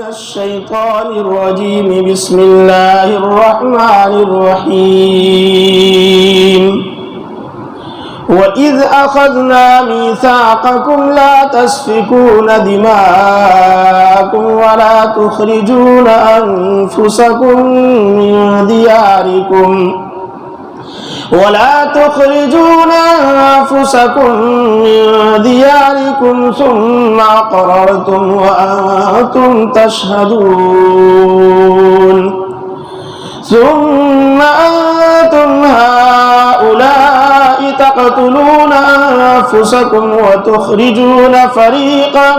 الشيطان الرجيم بسم الله الرحمن الرحيم وإذ أخذنا ميثاقكم لا تسفكون دماءكم ولا تخرجون أنفسكم من دياركم ثم أقررتم وأنتم تشهدون ثم أنتم هؤلاء تقتلون أنفسكم وتخرجون فريقا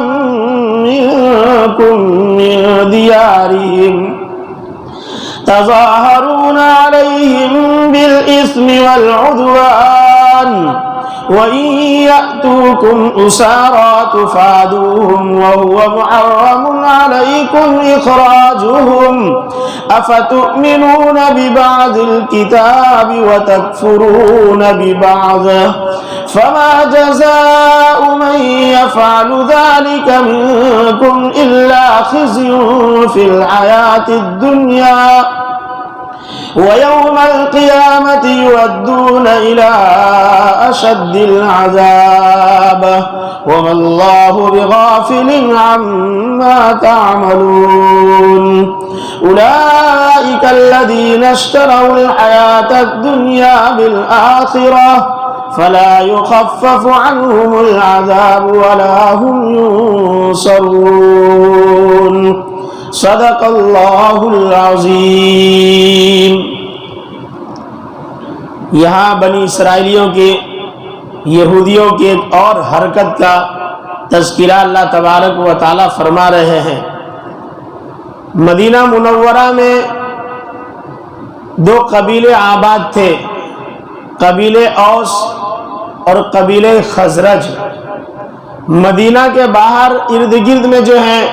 منكم من ديارهم تظاهرون عليهم بالإثم والعدوان وإن يأتوكم أسارى تفادوهم وهو محرم عليكم إخراجهم أفتؤمنون ببعض الكتاب وتكفرون ببعض فما جزاء من يفعل ذلك منكم إلا خزي في الحياة الدنيا ويوم القيامة يردون إلى أشد العذاب وما الله بغافل عما تعملون أولئك الذين اشتروا الحياة الدنيا بالآخرة فلا يخفف عنهم العذاب ولا هم ينصرون صدق اللہ العظیم۔ یہاں بنی اسرائیلیوں کے یہودیوں کی ایک اور حرکت کا تذکرہ اللہ تبارک و تعالی فرما رہے ہیں۔ مدینہ منورہ میں دو قبیلے آباد تھے، قبیلے اوس اور قبیلے خزرج۔ مدینہ کے باہر ارد گرد میں جو ہیں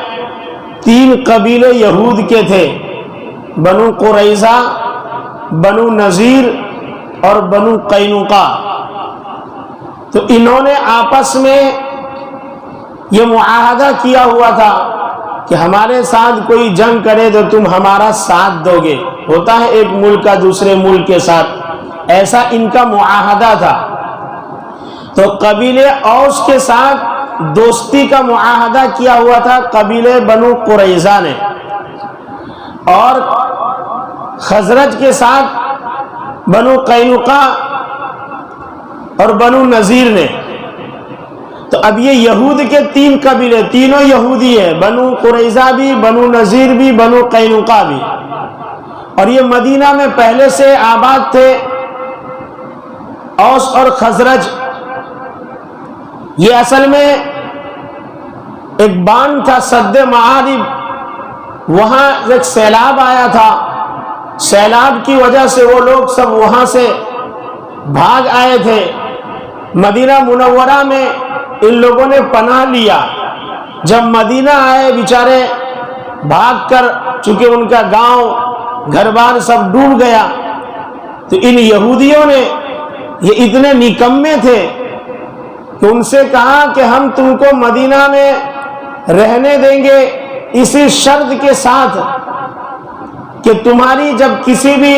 تین قبیلے یہود کے تھے، بنو قریظہ، بنو نذیر اور بنو قینقاع۔ تو انہوں نے آپس میں یہ معاہدہ کیا ہوا تھا کہ ہمارے ساتھ کوئی جنگ کرے تو تم ہمارا ساتھ دو گے۔ ہوتا ہے ایک ملک کا دوسرے ملک کے ساتھ، ایسا ان کا معاہدہ تھا۔ تو قبیلے اوس کے ساتھ دوستی کا معاہدہ کیا ہوا تھا قبیلے بنو قریظہ نے، اور خزرج کے ساتھ بنو قینقاع اور بنو نذیر نے۔ تو اب یہ یہود کے تین قبیلے، تینوں یہودی ہیں، بنو قریظہ بھی، بنو نذیر بھی، بنو قینقاع بھی، اور یہ مدینہ میں پہلے سے آباد تھے، اوس اور خزرج۔ یہ اصل میں ایک باندھ تھا سد معارب، وہاں ایک سیلاب آیا تھا، سیلاب کی وجہ سے وہ لوگ سب وہاں سے بھاگ آئے تھے۔ مدینہ منورہ میں ان لوگوں نے پناہ لیا۔ جب مدینہ آئے بیچارے بھاگ کر، چونکہ ان کا گاؤں گھر بار سب ڈوب گیا، تو ان یہودیوں نے، یہ اتنے نکمے تھے کہ ان سے کہا کہ ہم تم کو مدینہ میں رہنے دیں گے اسی شرط کے ساتھ کہ تمہاری جب کسی بھی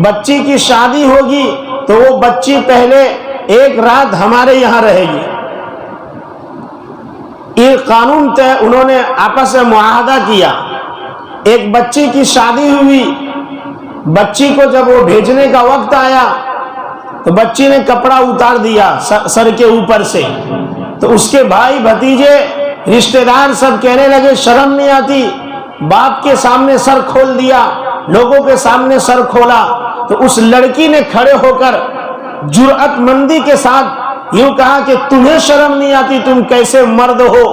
بچی کی شادی ہوگی تو وہ بچی پہلے ایک رات ہمارے یہاں رہے گی۔ یہ قانون طے انہوں نے آپس میں معاہدہ کیا۔ ایک بچی کی شادی ہوئی، بچی کو جب وہ بھیجنے کا وقت آیا تو بچی نے کپڑا اتار دیا سر کے اوپر سے، تو اس کے بھائی بھتیجے رشتہ دار سب کہنے لگے شرم نہیں آتی، باپ کے سامنے سر کھول دیا، لوگوں کے سامنے سر کھولا۔ تو اس لڑکی نے کھڑے ہو کر جرأت مندی کے ساتھ یوں کہا کہ تمہیں شرم نہیں آتی، تم کیسے مرد ہو،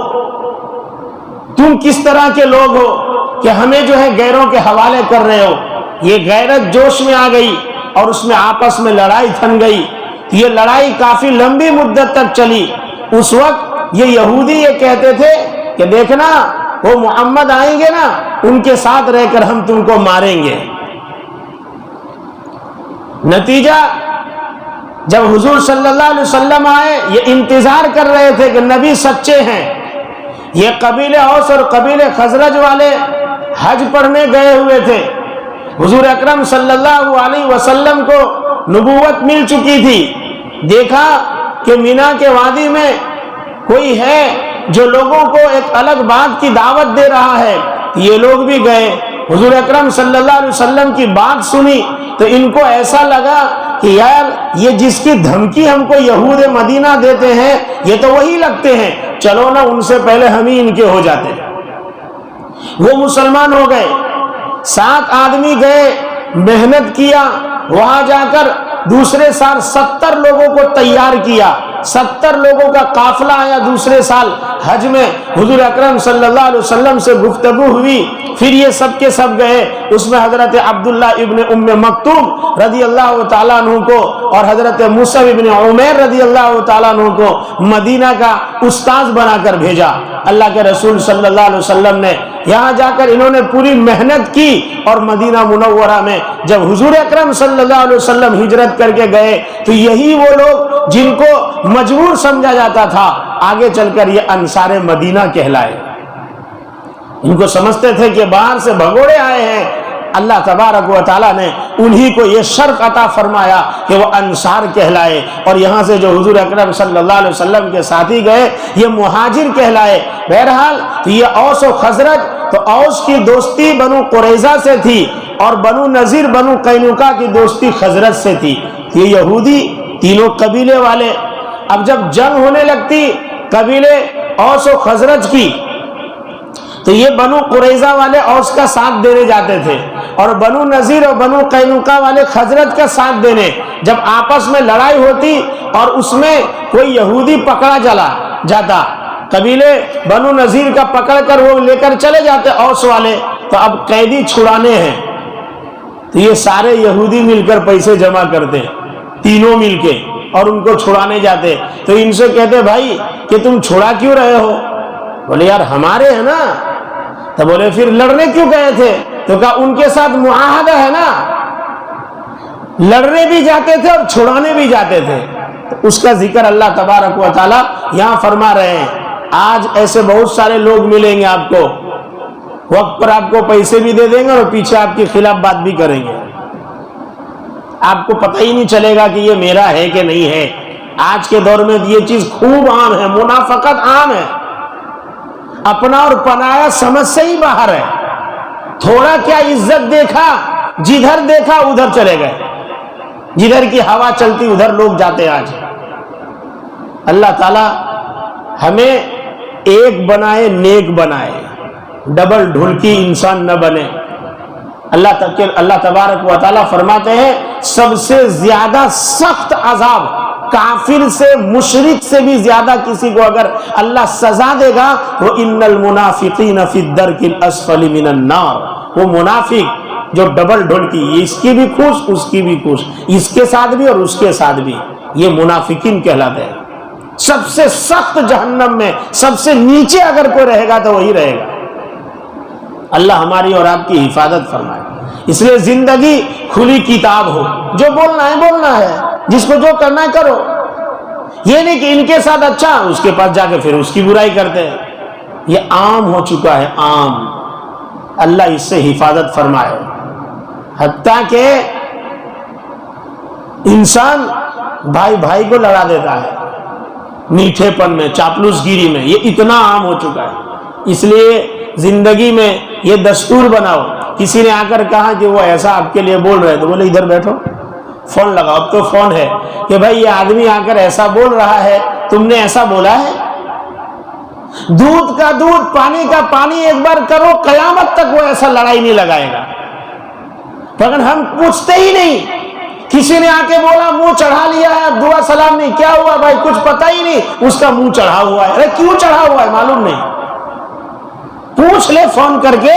تم کس طرح کے لوگ ہو کہ ہمیں جو ہے غیروں کے حوالے کر رہے ہو۔ یہ غیرت جوش میں آ گئی اور اس میں آپس میں لڑائی تھن گئی۔ یہ لڑائی کافی لمبی مدت تک چلی۔ اس وقت یہ یہودی یہ کہتے تھے کہ دیکھنا وہ محمد آئیں گے نا، ان کے ساتھ رہ کر ہم تم کو ماریں گے۔ نتیجہ جب حضور صلی اللہ علیہ وسلم آئے، یہ انتظار کر رہے تھے کہ نبی سچے ہیں۔ یہ قبیلے اوس اور قبیلے خزرج والے حج پڑھنے گئے ہوئے تھے. حضور اکرم صلی اللہ علیہ وسلم کو نبوت مل چکی تھی. دیکھا کہ مینا کے وادی میں کوئی ہے جو لوگوں کو ایک الگ بات کی دعوت دے رہا ہے. یہ لوگ بھی گئے, حضور اکرم صلی اللہ علیہ وسلم کی بات سنی تو ان کو ایسا لگا کہ یار یہ جس کی دھمکی ہم کو یہود مدینہ دیتے ہیں یہ تو وہی لگتے ہیں, چلو نا ان سے پہلے ہم ہی ان کے ہو جاتے. وہ مسلمان ہو گئے. 7 آدمی گئے, محنت کیا, وہاں جا کر دوسرے سال 70 لوگوں کو تیار کیا. 70 لوگوں کا قافلہ آیا دوسرے سال حج میں. حضور اکرم صلی اللہ علیہ وسلم سے گفتگو ہوئی, پھر یہ سب کے سب گئے. اس میں حضرت عبداللہ ابن ام مکتوم رضی اللہ تعالیٰ عنہ کو اور حضرت مصعب ابن عمیر رضی اللہ تعالیٰ عنہ کو مدینہ کا استاذ بنا کر بھیجا. اللہ کے رسول صلی اللہ علیہ وسلم نے یہاں جا کر انہوں نے پوری محنت کی, اور مدینہ منورہ میں جب حضور اکرم صلی اللہ علیہ وسلم ہجرت کر کے گئے تو یہی وہ لوگ جن کو مجبور سمجھا جاتا تھا آگے چل کر یہ انصار مدینہ کہلائے. ان کو سمجھتے تھے کہ باہر سے بھگوڑے آئے ہیں. اللہ تبارک و تعالیٰ نے انہی کو یہ شرف عطا فرمایا کہ وہ انصار کہلائے, اور یہاں سے جو حضور اکرم صلی اللہ علیہ وسلم کے ساتھی گئے یہ مہاجر کہلائے. بہرحال تو یہ اوس و خزرج, تو اوس کی دوستی بنو قریظہ سے تھی اور بنو نذیر بنو قینقاع کی دوستی خزرج سے تھی. یہ یہودی تینوں قبیلے والے. اب جب جنگ ہونے لگتی قبیلے اوس و خزرج کی تو یہ بنو قریظہ والے اوس کا ساتھ دینے جاتے تھے, اور بنو نذیر اور بنو قینقاع والے خزرج کا ساتھ دینے. جب آپس میں لڑائی ہوتی اور اس میں کوئی یہودی پکڑا چلا جاتا, قبیلے بنو نذیر کا پکڑ کر وہ لے کر چلے جاتے اوس والے, تو اب قیدی چھڑانے ہیں تو یہ سارے یہودی مل کر پیسے جمع کرتے تینوں مل کے اور ان کو چھڑانے جاتے. تو ان سے کہتے بھائی کہ تم چھڑا کیوں رہے ہو؟ بولے یار ہمارے ہیں نا. تو بولے پھر لڑنے کیوں گئے تھے؟ تو کہا ان کے ساتھ معاہدہ ہے نا, لڑنے بھی جاتے تھے اور چھڑانے بھی جاتے تھے. تو اس کا ذکر اللہ تبارک و تعالیٰ یہاں فرما رہے ہیں. آج ایسے بہت سارے لوگ ملیں گے آپ کو, وقت پر آپ کو پیسے بھی دے دیں گے اور پیچھے آپ کے خلاف بات بھی کریں گے. آپ کو پتہ ہی نہیں چلے گا کہ یہ میرا ہے کہ نہیں ہے. آج کے دور میں یہ چیز خوب عام ہے, منافقت عام ہے. اپنا اور پنایا سمجھ سے ہی باہر ہے. تھوڑا کیا عزت دیکھا, جدھر دیکھا ادھر چلے گئے, جدھر کی ہوا چلتی ادھر لوگ جاتے. آج اللہ تعالی ہمیں ایک بنائے, نیک بنائے, ڈبل ڈھولکی انسان نہ بنے. اللہ تبارک و تعالیٰ فرماتے ہیں سب سے زیادہ سخت عذاب کافر سے, مشرک سے بھی زیادہ کسی کو اگر اللہ سزا دے گا وہ ان المنافقین فی الدرک الاسفل من النار. وہ منافق جو ڈبل ڈھولکی, اس کی بھی خوش اس کی بھی خوش, اس کے ساتھ بھی اور اس کے ساتھ بھی, یہ منافقین کہلاتے ہیں. سب سے سخت جہنم میں سب سے نیچے اگر کوئی رہے گا تو وہی رہے گا. اللہ ہماری اور آپ کی حفاظت فرمائے. اس لیے زندگی کھلی کتاب ہو, جو بولنا ہے بولنا ہے, جس کو جو کرنا ہے کرو. یہ نہیں کہ ان کے ساتھ اچھا اس کے پاس جا کے پھر اس کی برائی کرتے ہیں. یہ عام ہو چکا ہے, عام. اللہ اس سے حفاظت فرمائے. حتیٰ کہ انسان بھائی بھائی کو لڑا دیتا ہے میٹھے پن میں, چاپلوس گیری میں. یہ اتنا عام ہو چکا ہے. اس لیے زندگی میں یہ دستور بناؤ. کسی نے آ کر کہا کہ وہ ایسا آپ کے لیے بول رہے, تو بولے ادھر بیٹھو, فون لگاؤ. اب تو فون ہے کہ بھائی یہ آدمی آ کر ایسا بول رہا ہے, تم نے ایسا بولا ہے. دودھ کا دودھ, پانی کا پانی ایک بار کرو, قیامت تک وہ ایسا لڑائی نہیں لگائے گا. مگر ہم پوچھتے ہی نہیں. کسی نے آ کے بولا منہ چڑھا لیا ہے, دعا سلام نہیں, کیا ہوا بھائی کچھ پتہ ہی نہیں, اس کا منہ چڑھا ہوا ہے. ارے کیوں چڑھا ہوا ہے معلوم نہیں, پوچھ لے فون کر کے.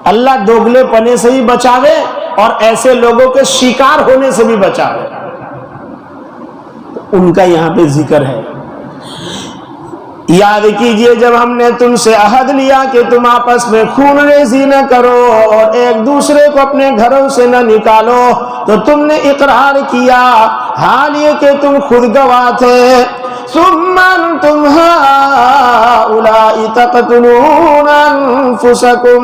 اللہ دوگلے پنے سے بھی بچاوے اور ایسے لوگوں کے شکار ہونے سے بھی بچاوے. ان کا یہاں پہ ذکر ہے. یاد کیجئے جب ہم نے تم سے عہد لیا کہ تم آپس میں خون ریزی نہ کرو اور ایک دوسرے کو اپنے گھروں سے نہ نکالو, تو تم نے اقرار کیا حال یہ کہ تم خود گواہ تھے. ثم انتم هؤلاء تقتلون انفسکم،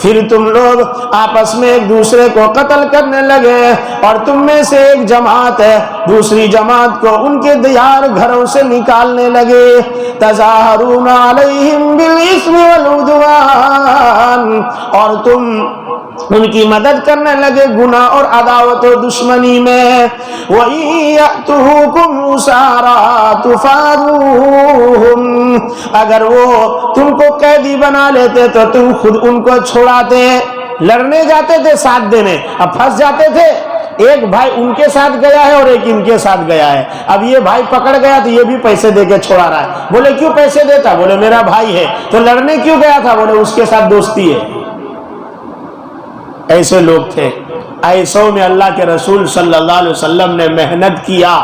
پھر تم لوگ آپس میں ایک دوسرے کو قتل کرنے لگے، اور تم میں سے ایک جماعت ہے دوسری جماعت کو ان کے دیار گھروں سے نکالنے لگے، تظاہرون علیہم بالاسم والعدوان، اور تم ان کی مدد کرنے لگے گناہ اور عداوت و دشمنی میں، وَإِن يَأْتُوكُمْ أُسَارَىٰ تُفَادُوهُمْ، اگر وہ تم کو قیدی بنا لیتے تو تم خود ان کو چھوڑاتے، لڑنے جاتے تھے ساتھ دینے، اب پھنس جاتے تھے، ایک بھائی ان کے ساتھ گیا ہے اور ایک ان کے ساتھ گیا ہے، اب یہ بھائی پکڑ گیا تو یہ بھی پیسے دے کے چھوڑا رہا ہے، بولے کیوں پیسے دیتا؟ بولے میرا بھائی ہے، تو لڑنے کیوں گیا تھا؟ بولے اس کے ساتھ دوستی ہے۔ ایسے لوگ تھے، ایسوں میں اللہ کے رسول صلی اللہ علیہ وسلم نے محنت کیا،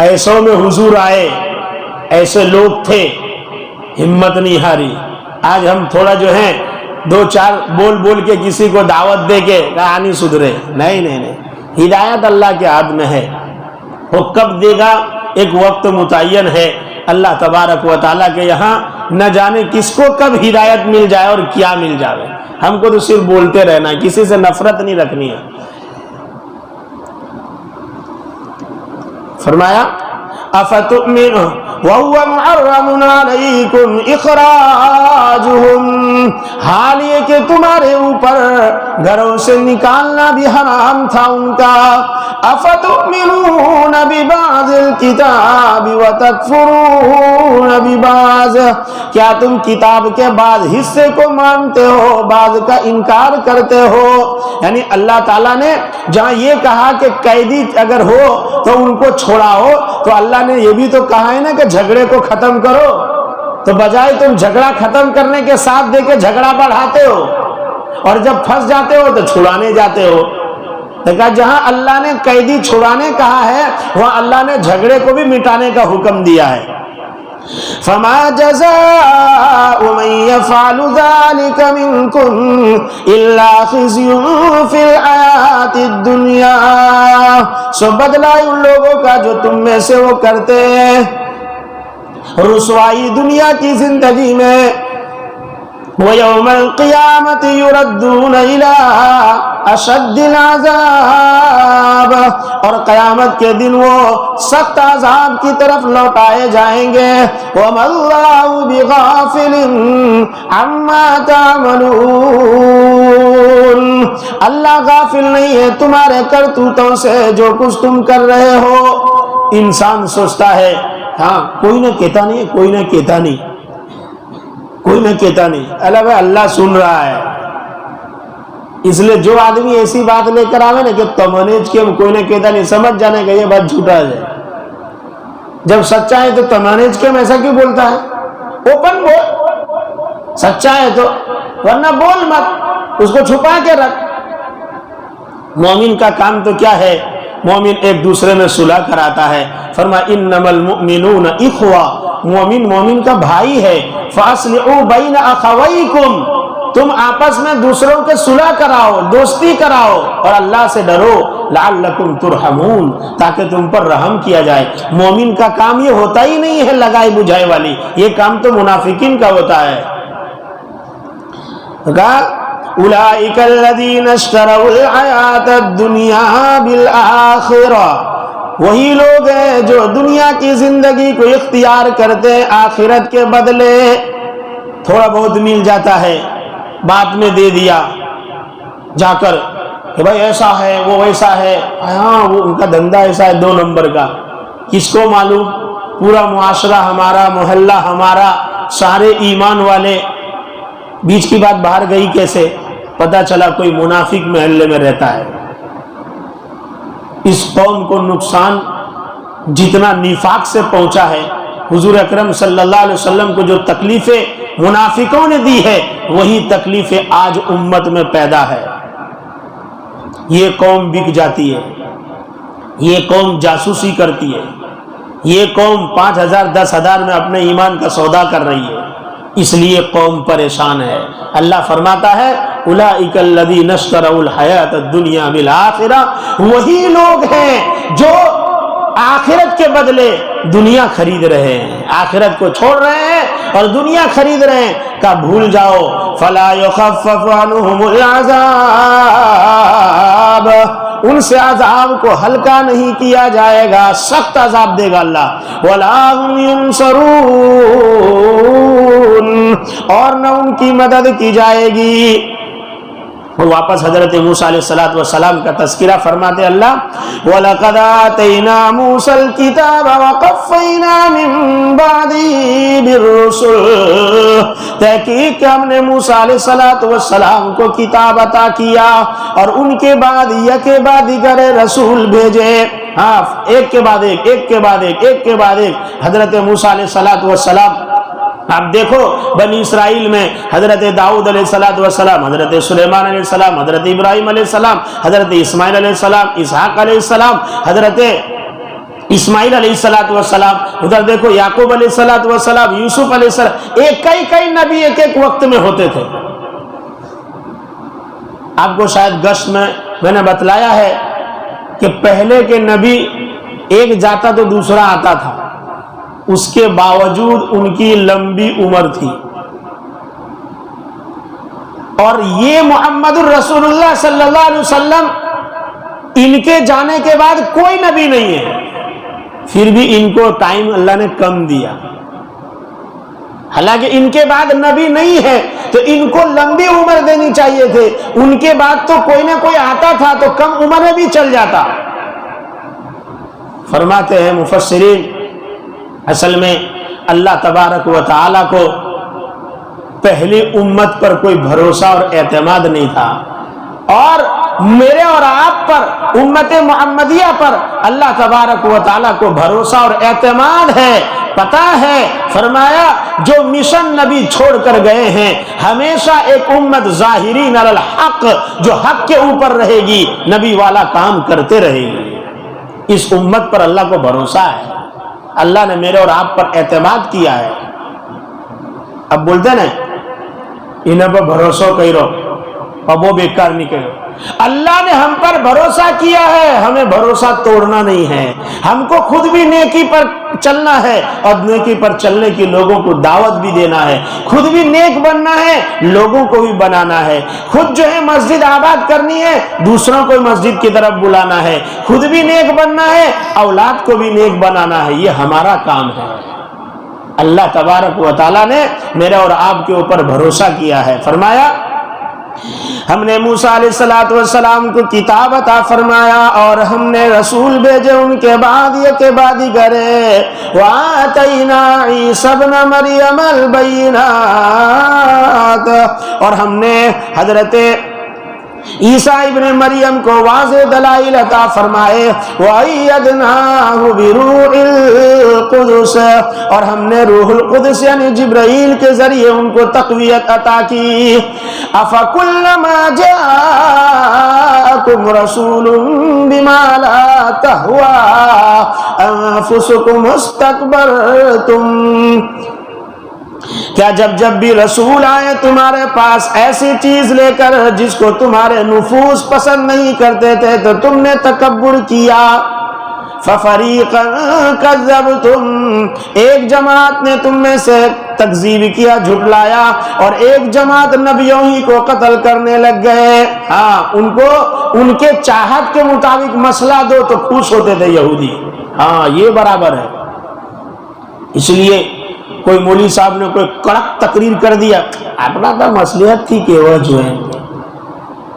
ایسوں میں حضور آئے، ایسے لوگ تھے، ہمت نہیں ہاری۔ آج ہم تھوڑا جو ہے دو چار بول بول کے کسی کو دعوت دے کے کہانی سدھرے، نہیں نہیں نہیں، ہدایت اللہ کے ہاتھ میں ہے، وہ کب دے گا ایک وقت متعین ہے اللہ تبارک و تعالیٰ کے یہاں، نہ جانے کس کو کب ہدایت مل جائے اور کیا مل جائے۔ ہم کو تو صرف بولتے رہنا ہے، کسی سے نفرت نہیں رکھنی ہے۔ فرمایا افتؤمنوا وهو محرم علیکم اخراجهم، حال یہ کہ تمہارے اوپر گھروں سے نکالنا بھی حرام تھا ان کا، افتؤمنون ببعض الکتاب وتکفرون ببعض، کیا تم کتاب کے بعض حصے کو مانتے ہو بعض کا انکار کرتے ہو؟ یعنی اللہ تعالیٰ نے جہاں یہ کہا کہ قیدی اگر ہو تو ان کو چھوڑاؤ، تو اللہ نے یہ بھی تو کہا ہے نا کہ جھگڑے کو ختم کرو، تو بجائے تم جھگڑا ختم کرنے کے ساتھ دے کے جھگڑا بڑھاتے ہو، اور جب پھنس جاتے ہو تو چھڑانے جاتے ہو۔ دیکھا جہاں اللہ نے قیدی چھڑانے کہا ہے وہاں اللہ نے جھگڑے کو بھی مٹانے کا حکم دیا ہے۔ فما جزاء من يفعل ذلك منكم الا خزي في الحياة الدنيا، سو بدلہ ان لوگوں کا جو تم میں سے وہ کرتے ہیں رسوائی دنیا کی زندگی میں، وَيَوْمَ الْقِيَامَةِ يُرَدُّونَ إِلَىٰ أَشَدِّ الْعَذَابِ، اور قیامت کے دن وہ سخت عذاب کی طرف لوٹائے جائیں گے، وَمَا اللَّهُ بِغَافِلٍ عَمَّا تَعْمَلُونَ، اللہ غافل نہیں ہے تمہارے کرتوتوں سے جو کچھ تم کر رہے ہو۔ انسان سوچتا ہے ہاں کوئی نہ کہتا نہیں، کوئی نہ کہتا نہیں، کوئی نہ کہتا نہیں، اللہ سن رہا ہے۔ اس لیے جو آدمی ایسی بات لے کر آوے نا کہ تمانیج کے کوئی نہ کہتا نہیں، سمجھ جانے کا یہ بات جھوٹا ہے۔ جب سچا ہے تو تمانیج کے ایسا کیوں بولتا ہے؟ اوپن بول، سچا ہے تو، ورنہ بول مت، اس کو چھپا کے رکھ۔ مومن کا کام تو کیا ہے؟ مومن ایک دوسرے میں صلح کراتا ہے۔ فرمایا انما المؤمنون اخوہ، مومن کا بھائی ہے۔ فاصلحوا بین اخویکم، تم آپس میں دوسروں کے صلح کراؤ، دوستی کراؤ، اور اللہ سے ڈرو لعلکم ترحمون، تاکہ تم پر رحم کیا جائے۔ مومن کا کام یہ ہوتا ہی نہیں ہے لگائی بجھائی والی، یہ کام تو منافقین کا ہوتا ہے۔ اولئک الذین اشتروا الحیاۃ الدنیا بالآخرہ، وہی لوگ ہیں جو دنیا کی زندگی کو اختیار کرتے ہیں آخرت کے بدلے۔ تھوڑا بہت مل جاتا ہے، بعد میں دے دیا جا کر کہ بھائی ایسا ہے وہ ویسا ہے، ہاں وہ ان کا دھندا ایسا ہے 2 نمبر کا، کس کو معلوم؟ پورا معاشرہ ہمارا، محلہ ہمارا، سارے ایمان والے، بیچ کی بات باہر گئی کیسے؟ پتا چلا کوئی منافق محلے میں رہتا ہے۔ اس قوم کو نقصان جتنا نفاق سے پہنچا ہے، حضور اکرم صلی اللہ علیہ وسلم کو جو تکلیفیں منافقوں نے دی ہے وہی تکلیفیں آج امت میں پیدا ہے۔ یہ قوم بک جاتی ہے، یہ قوم جاسوسی کرتی ہے، یہ قوم 5,000 10,000 میں اپنے ایمان کا سودا کر رہی ہے، اس لیے قوم پریشان ہے۔ اللہ فرماتا ہے اولئک الذین اشتروا الحیاۃ الدنیا بالآخرہ، وہی لوگ ہیں جو آخرت کے بدلے دنیا خرید رہے ہیں، آخرت کو چھوڑ رہے ہیں اور دنیا خرید رہے ہیں۔ کہ بھول جاؤ فلا یخفف عنہم العذاب، ان سے عذاب کو ہلکا نہیں کیا جائے گا، سخت عذاب دے گا اللہ۔ ولا هم ينصرون، اور نہ ان کی مدد کی جائے گی۔ واپس حضرت موسیٰ علیہ السلام کا تذکرہ فرماتے اللہ، وَلَقَدْ آتَيْنَا مُوسَى الْكِتَابَ وَقَفَّيْنَا مِن بَعْدِهِ بِالرُّسُلِ، تحقیق کہ ہم نے موسیٰ علیہ السلام کو کتاب عطا کیا اور ان کے بعد یک بعد دیگر رسول بھیجے۔ ہاں، ایک کے بعد ایک، ایک کے بعد ایک، ایک کے بعد ایک حضرت موسیٰ علیہ السلام۔ آپ دیکھو بنی اسرائیل میں حضرت داؤد علیہ السلام، حضرت سلیمان علیہ السلام، حضرت ابراہیم علیہ السلام، حضرت اسماعیل علیہ السلام، اسحاق علیہ السلام، حضرت اسماعیل علیہ السلام، ادھر دیکھو یعقوب علیہ السلام، یوسف علیہ السلام، ایک کئی نبی ایک ایک وقت میں ہوتے تھے۔ آپ کو شاید گشت میں نے بتلایا ہے کہ پہلے کے نبی ایک جاتا تو دوسرا آتا تھا، اس کے باوجود ان کی لمبی عمر تھی، اور یہ محمد الرسول اللہ صلی اللہ علیہ وسلم ان کے جانے کے بعد کوئی نبی نہیں ہے، پھر بھی ان کو ٹائم اللہ نے کم دیا۔ حالانکہ ان کے بعد نبی نہیں ہے تو ان کو لمبی عمر دینی چاہیے تھے، ان کے بعد تو کوئی نہ کوئی آتا تھا تو کم عمر میں بھی چل جاتا۔ فرماتے ہیں مفسرین، اصل میں اللہ تبارک و تعالیٰ کو پہلی امت پر کوئی بھروسہ اور اعتماد نہیں تھا، اور میرے اور آپ پر، امت محمدیہ پر اللہ تبارک و تعالیٰ کو بھروسہ اور اعتماد ہے، پتہ ہے۔ فرمایا جو مشن نبی چھوڑ کر گئے ہیں، ہمیشہ ایک امت ظاہرین علی الحق، جو حق کے اوپر رہے گی، نبی والا کام کرتے رہے گی۔ اس امت پر اللہ کو بھروسہ ہے، اللہ نے میرے اور آپ پر اعتماد کیا ہے۔ اب بولتے نا انہیں پر بھروسہ کرو اور وہ بیکار نہیں کرو، اللہ نے ہم پر بھروسہ کیا ہے، ہمیں بھروسہ توڑنا نہیں ہے، ہم کو خود بھی نیکی پر چلنا ہے اور نیکی پر چلنے کی لوگوں کو دعوت بھی دینا ہے، خود بھی نیک بننا ہے، لوگوں کو بھی بنانا ہے، خود جو ہے مسجد آباد کرنی ہے، دوسروں کو مسجد کی طرف بلانا ہے، خود بھی نیک بننا ہے، اولاد کو بھی نیک بنانا ہے، یہ ہمارا کام ہے۔ اللہ تبارک و تعالیٰ نے میرے اور آپ کے اوپر بھروسہ کیا ہے۔ فرمایا ہم نے موسیٰ علیہ السلام کو کتاب عطا فرمایا اور ہم نے رسول بھیجے ان کے بعد یہ کے بعد گرے، وَآتَيْنَا عِيسَى ابْنَ مَرْيَمَ الْبَيِّنَاتِ، اور ہم نے حضرت عیسیٰ ابن مریم کو واضح دلائل عطا فرمائے، وَأَيَّدْنَاهُ بِرُوحِ الْقُدُسِ، اور ہم نے روح القدس یعنی جبرائیل کے ذریعے ان کو تقویت عطا کی۔ أَفَكُلَّمَا جَاءَكُمْ رَسُولٌ بِمَا لَا تَهْوَى أَنفُسُكُمُ اسْتَكْبَرْتُمْ، کیا جب بھی رسول آئے تمہارے پاس ایسی چیز لے کر جس کو تمہارے نفوس پسند نہیں کرتے تھے تو تم نے تکبر کیا۔ فَفَرِيقًا كَذَّبْتُمْ، ایک جماعت نے تم میں سے تکذیب کیا، جھٹلایا، اور ایک جماعت نبیوں ہی کو قتل کرنے لگ گئے۔ ہاں، ان کو ان کے چاہت کے مطابق مسئلہ دو تو خوش ہوتے تھے یہودی، ہاں یہ برابر ہے۔ اس لیے کوئی مولوی صاحب نے کوئی کڑک تقریر کر دیا، اپنا تو مصلحت تھی کہ وہ جو ہے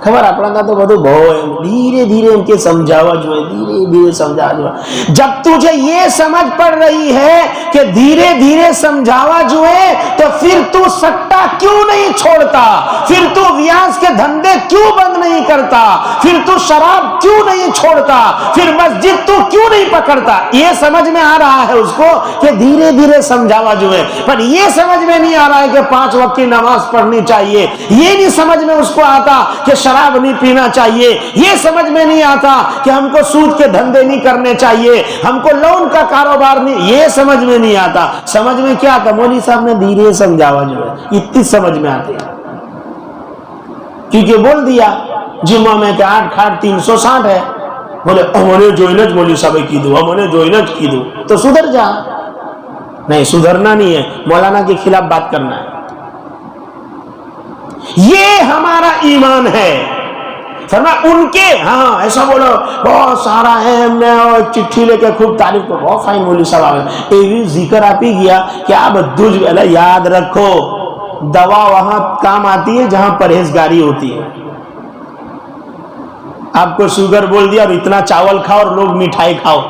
خبر اپنا تھا تو بدو بہو ہے، دھیرے دھیرے ان کے سمجھاوا جو ہے، دھیرے دھیرے سمجھا جو ہے۔ جب تجھے یہ سمجھ پڑ رہی ہے کہ دھیرے دھیرے سمجھاوا جو ہے تو پھر تو سٹا کیوں نہیں چھوڑتا، پھر تو ویاس کے دھندے کیوں بند نہیں کرتا، پھر تو شراب کیوں نہیں چھوڑتا، پھر مسجد تو کیوں نہیں پکڑتا۔ یہ سمجھ میں آ رہا ہے اس کو کہ دھیرے دھیرے سمجھاوا جو ہے، پر یہ سمجھ میں نہیں آ رہا ہے کہ 5 وقت کی نماز پڑھنی چاہیے، یہ نہیں سمجھ میں اس کو آتا کہ شراب نہیں پینا چاہیے، یہ سمجھ میں نہیں آتا کہ ہم کو سود کے دھندے نہیں کرنے چاہیے، ہم کو لون کا کاروبار نہیں، یہ سمجھ میں نہیں آتا۔ سمجھ میں کیا آتا؟ مولوی صاحب نے دھیرے سمجھاوا جو ہے، اتنی سمجھ میں آتی ہے، کیونکہ بول دیا جمعہ میں کہ 8 کھاٹ 360 ہے، بولے ہمیں جوئنج مولوی صاحب کی دو، ہمیں جوئنج کی دو، تو سدھر جا. نہیں، سدھرنا نہیں ہے، مولانا کے خلاف بات کرنا ہے. یہ ہمارا ایمان ہے. فرمایا ان کے ہاں ایسا بولو بہت سارا ہے، ہم نے چٹھی لے کے خوب تعریف کو، بہت فائن مولوی صاحب آ گئے. یہ ذکر آپ ہی کیا کہ آپ یاد رکھو دوا وہاں کام آتی ہے جہاں پرہیزگاری ہوتی ہے. آپ کو شوگر بول دیا، اب اتنا چاول کھاؤ اور لوگ مٹھائی کھاؤ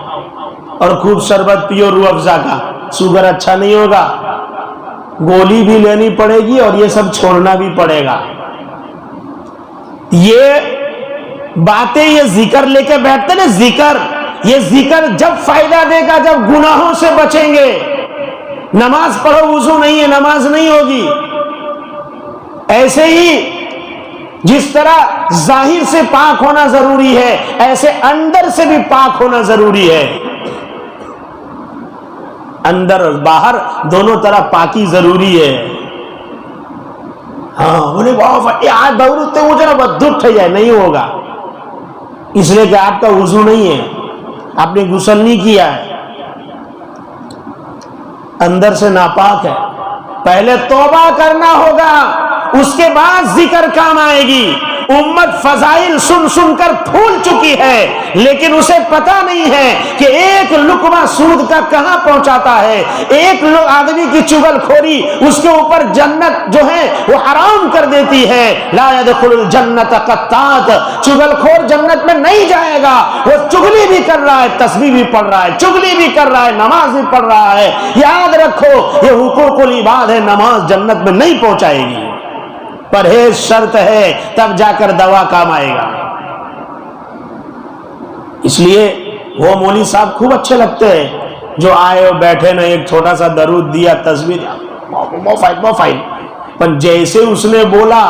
اور خوب شربت پیو روح افزا کا، شوگر اچھا نہیں ہوگا. گولی بھی لینی پڑے گی اور یہ سب چھوڑنا بھی پڑے گا. یہ باتیں یہ ذکر لے کے بیٹھتے نا، ذکر، یہ ذکر جب فائدہ دے گا جب گناہوں سے بچیں گے. نماز پڑھو، وضو نہیں ہے نماز نہیں ہوگی. ایسے ہی جس طرح ظاہر سے پاک ہونا ضروری ہے، ایسے اندر سے بھی پاک ہونا ضروری ہے. اندر اور باہر دونوں طرح پاکی ضروری ہے. ہاں بولے آج دورتے مجھے نا بدھ جائے، نہیں ہوگا، اس لیے کہ آپ کا وضو نہیں ہے، آپ نے غسل نہیں کیا ہے، اندر سے ناپاک ہے. پہلے توبہ کرنا ہوگا، اس کے بعد ذکر کام آئے گی. امت فضائل سن سن کر پھول چکی ہے، لیکن اسے پتا نہیں ہے کہ ایک لقمہ سود کا کہاں پہنچاتا ہے. ایک آدمی کی چغل خوری اس کے اوپر جنت جو ہے وہ حرام کر دیتی ہے. لا يدخل الجنت قطات، چغل خور جنت میں نہیں جائے گا. وہ چغلی بھی کر رہا ہے، تسبیح بھی پڑھ رہا ہے، چغلی بھی کر رہا ہے، نماز بھی پڑھ رہا ہے. یاد رکھو یہ حقوق العباد ہے، نماز جنت میں نہیں پہنچائے گی. پرہیز شرط ہے، تب جا کر دوا کام آئے گا. اس لیے وہ مولوی صاحب خوب اچھے لگتے ہیں جو آئے اور بیٹھے نا، ایک چھوٹا سا درود دیا، تصویر، موفائل. پر جیسے اس نے بولا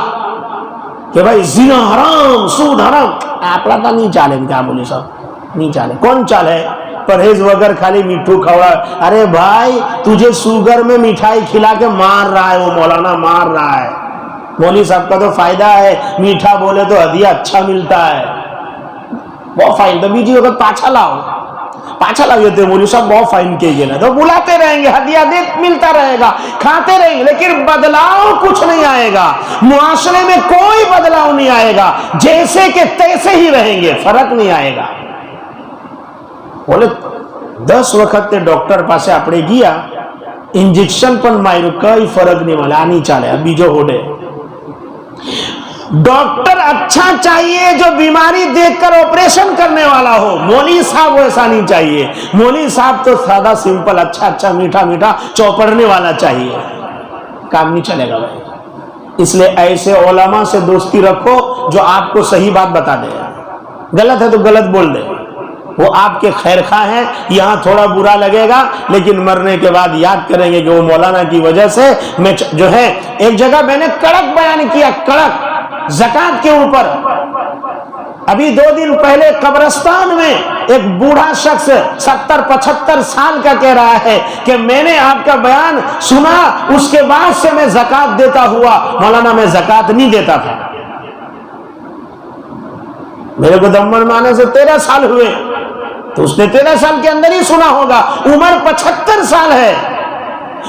کہ بھائی زنا حرام، سود حرام، آپ کا نہیں چالے کیا مولوی صاحب نہیں چالے. کون چال ہے؟ پرہیز وغیرہ خالی میٹھو کھوڑا. ارے بھائی تجھے شوگر میں مٹھائی کھلا کے مار رہا ہے، وہ مولانا مار رہا ہے. مولوی صاحب کا تو فائدہ ہے، میٹھا بولے تو ہدیہ اچھا ملتا ہے. بہت فائن تو بیجی وقت پاچھا لاؤ یہ مولوی صاحب بہت فائن کیجیے نا، تو بلاتے رہیں گے، ہدیہ دے ملتا رہے گا، کھاتے رہیں گے، لیکن بدلاؤ کچھ نہیں آئے گا. معاشرے میں کوئی بدلاؤ نہیں آئے گا، جیسے کہ تیسے ہی رہیں گے، فرق نہیں آئے گا. بولے 10 وقت ڈاکٹر پاس اپنے گیا انجیکشن پر مائر کوئی فرق نہیں والا نہیں چالے. ابھی جو ہو دے ڈاکٹر اچھا چاہیے جو بیماری دیکھ کر آپریشن کرنے والا ہو. مولوی صاحب ایسا نہیں چاہیے. مولوی صاحب تو سادہ سمپل اچھا میٹھا میٹھا چوپڑنے والا چاہیے. کام نہیں چلے گا بھائی. اس لیے ایسے علماء سے دوستی رکھو جو آپ کو صحیح بات بتا دے. غلط ہے تو غلط بول دے، وہ آپ کے خیر خواہ ہیں. یہاں تھوڑا برا لگے گا لیکن مرنے کے بعد یاد کریں گے کہ وہ مولانا کی وجہ سے میں جو ہے. ایک جگہ میں نے کڑک بیان کیا، کڑک زکات کے اوپر. ابھی 2 دن پہلے قبرستان میں ایک بوڑھا شخص 70-75 سال کا کہہ رہا ہے کہ میں نے آپ کا بیان سنا، اس کے بعد سے میں زکات دیتا ہوا. مولانا میں زکات نہیں دیتا تھا، میرے کو دمن مانے سے 13 سال ہوئے. تو اس نے 13 سال کے اندر ہی سنا ہوگا. عمر 75 سال ہے.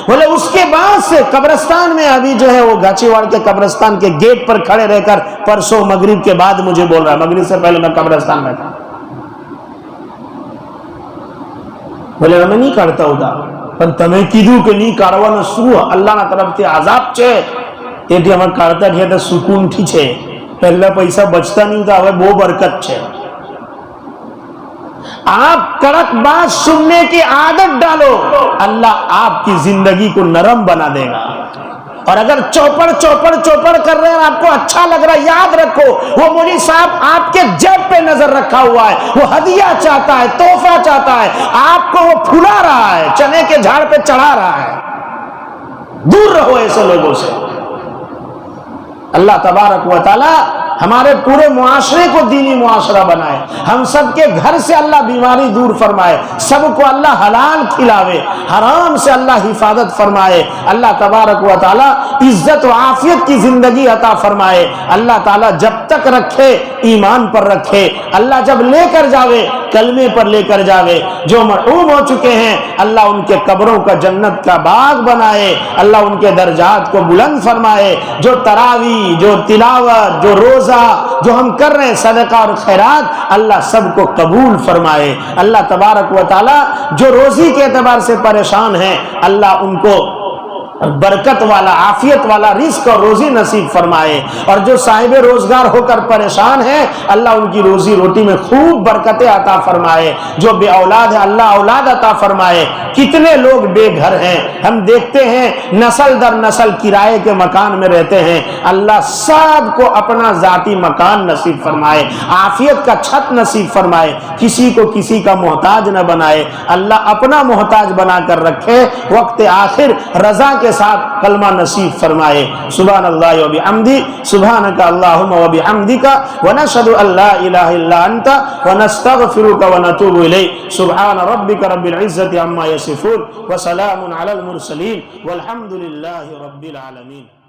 بولے اس کے بعد سے قبرستان میں ابھی جو ہے وہ گاچی واڑ کے قبرستان کے گیٹ پر کھڑے رہ کر پرسوں مغرب کے بعد مجھے بول رہا ہے، مغرب سے پہلے میں قبرستان میں تھا. بولے میں نہیں کرتا ہوتا پر تمہیں کیدوں کہ نہیں کاروانا سو اللہ نہ طرف تے عذاب چھے تیٹی ہمیں کارتا ہے تو سکون تھی چھے. پہلا پیسہ بچتا نہیں تھا، وہ برکت چھے. آپ کڑک بات سننے کی عادت ڈالو، اللہ آپ کی زندگی کو نرم بنا دے گا. اور اگر چوپڑ کر رہے ہیں آپ کو اچھا لگ رہا ہے، یاد رکھو وہ مولوی صاحب آپ کے جیب پہ نظر رکھا ہوا ہے، وہ ہدیہ چاہتا ہے، تحفہ چاہتا ہے، آپ کو وہ پھلا رہا ہے، چنے کے جھاڑ پہ چڑھا رہا ہے. دور رہو ایسے لوگوں سے. اللہ تبارک و تعالی ہمارے پورے معاشرے کو دینی معاشرہ بنائے. ہم سب کے گھر سے اللہ بیماری دور فرمائے، سب کو اللہ حلال کھلاوے، حرام سے اللہ حفاظت فرمائے. اللہ تبارک و تعالی عزت و عافیت کی زندگی عطا فرمائے. اللہ تعالی جب تک رکھے ایمان پر رکھے، اللہ جب لے کر جاوے کلمے پر لے کر جاوے۔ جو مرحوم ہو چکے ہیں اللہ ان کے قبروں کا جنت کا باغ بنائے، اللہ ان کے درجات کو بلند فرمائے۔ جو تراویح، جو تلاوت، جو روزہ جو ہم کر رہے ہیں، صدقہ اور خیرات، اللہ سب کو قبول فرمائے۔ اللہ تبارک و تعالی جو روزی کے اعتبار سے پریشان ہیں اللہ ان کو برکت والا، عافیت والا رزق اور روزی نصیب فرمائے، اور جو صاحب روزگار ہو کر پریشان ہیں اللہ ان کی روزی روٹی میں خوب برکتیں عطا فرمائے۔ جو بے اولاد ہے اللہ اولاد عطا فرمائے۔ کتنے لوگ بے گھر ہیں، ہم دیکھتے ہیں نسل در نسل کرائے کے مکان میں رہتے ہیں، اللہ سب کو اپنا ذاتی مکان نصیب فرمائے، عافیت کا چھت نصیب فرمائے، کسی کو کسی کا محتاج نہ بنائے، اللہ اپنا محتاج بنا کر رکھے، وقت آخر رضا کے ساتھ کلمہ نصیب فرمائے۔ سبحان اللہ و بحمدہ، سبحانک اللہم و بحمدک، ونشہد ان لا الہ الا انت، ونستغفرک ونتوب الیک۔ سبحان ربک رب العزت عما یصفون، وسلام علی المرسلین، والحمد للہ رب العالمین۔